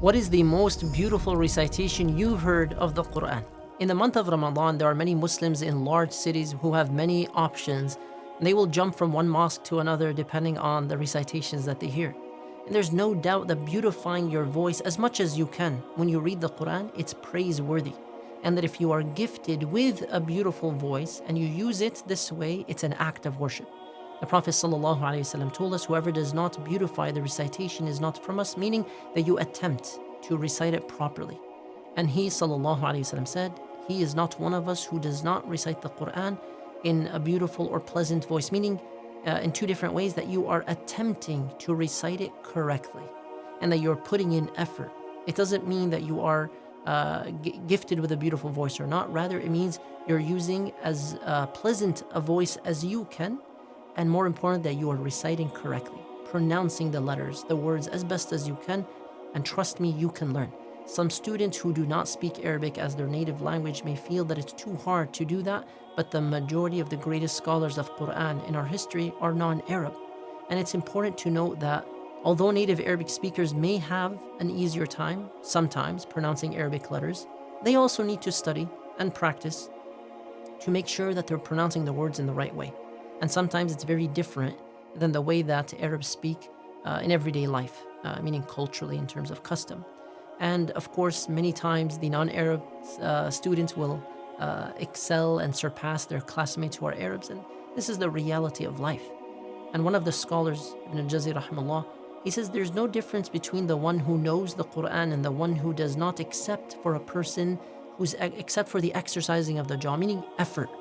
What is the most beautiful recitation you've heard of the Quran? In the month of Ramadan, there are many Muslims in large cities who have many options, and they will jump from one mosque to another depending on the recitations that they hear. And there's no doubt that beautifying your voice as much as you can when you read the Quran, it's praiseworthy. And that if you are gifted with a beautiful voice and you use it this way, it's an act of worship. The Prophet ﷺ told us, whoever does not beautify the recitation is not from us, meaning that you attempt to recite it properly. And he ﷺ said, he is not one of us who does not recite the Quran in a beautiful or pleasant voice, meaning in two different ways, that you are attempting to recite it correctly and that you're putting in effort. It doesn't mean that you are gifted with a beautiful voice or not. Rather, it means you're using as pleasant a voice as you can, and more important, that you are reciting correctly, pronouncing the letters, the words as best as you can, and trust me, you can learn. Some students who do not speak Arabic as their native language may feel that it's too hard to do that, but the majority of the greatest scholars of Quran in our history are non-Arab. And it's important to note that although native Arabic speakers may have an easier time sometimes pronouncing Arabic letters, they also need to study and practice to make sure that they're pronouncing the words in the right way. And sometimes it's very different than the way that Arabs speak in everyday life, meaning culturally in terms of custom. And of course, many times the non-Arab students will excel and surpass their classmates who are Arabs, and this is the reality of life. And one of the scholars, Ibn al-Jazari rahimahullah, he says there's no difference between the one who knows the Quran and the one who does not, except for a person except for the exercising of the jaw, meaning effort.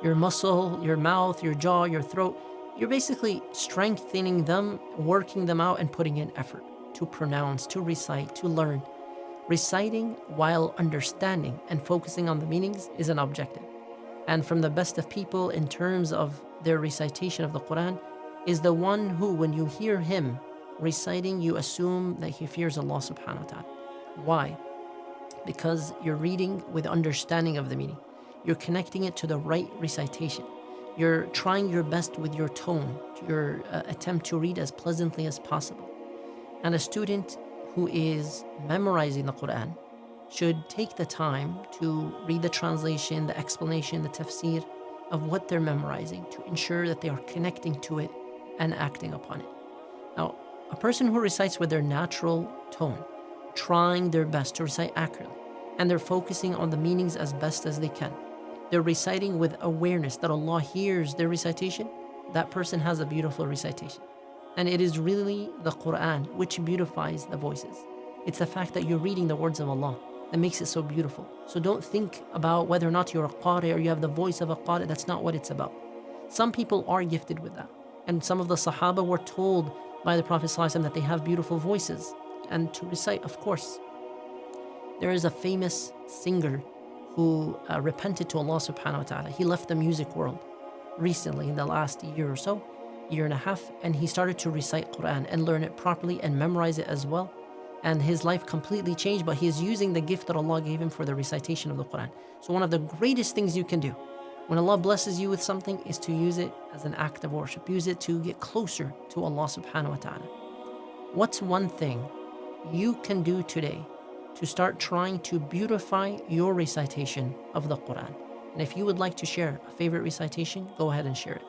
Your muscle, your mouth, your jaw, your throat, you're basically strengthening them, working them out, and putting in effort to pronounce, to recite, to learn. Reciting while understanding and focusing on the meanings is an objective. And from the best of people in terms of their recitation of the Quran is the one who, when you hear him reciting, you assume that he fears Allah subhanahu wa ta'ala. Why? Because you're reading with understanding of the meaning. You're connecting it to the right recitation. You're trying your best with your tone, your attempt to read as pleasantly as possible. And a student who is memorizing the Quran should take the time to read the translation, the explanation, the tafsir of what they're memorizing to ensure that they are connecting to it and acting upon it. Now, a person who recites with their natural tone, trying their best to recite accurately, and they're focusing on the meanings as best as they can, they're reciting with awareness that Allah hears their recitation, that person has a beautiful recitation. And it is really the Quran which beautifies the voices. It's the fact that you're reading the words of Allah that makes it so beautiful. So don't think about whether or not you're a qari or you have the voice of a qari. That's not what it's about. Some people are gifted with that. And some of the Sahaba were told by the Prophet ﷺ that they have beautiful voices. And to recite, of course. There is a famous singer who repented to Allah subhanahu wa ta'ala. He left the music world recently in the last year or so, year and a half, and he started to recite Quran and learn it properly and memorize it as well. And his life completely changed, but he is using the gift that Allah gave him for the recitation of the Quran. So one of the greatest things you can do when Allah blesses you with something is to use it as an act of worship. Use it to get closer to Allah subhanahu wa ta'ala. What's one thing you can do today to start trying to beautify your recitation of the Quran? And if you would like to share a favorite recitation, go ahead and share it.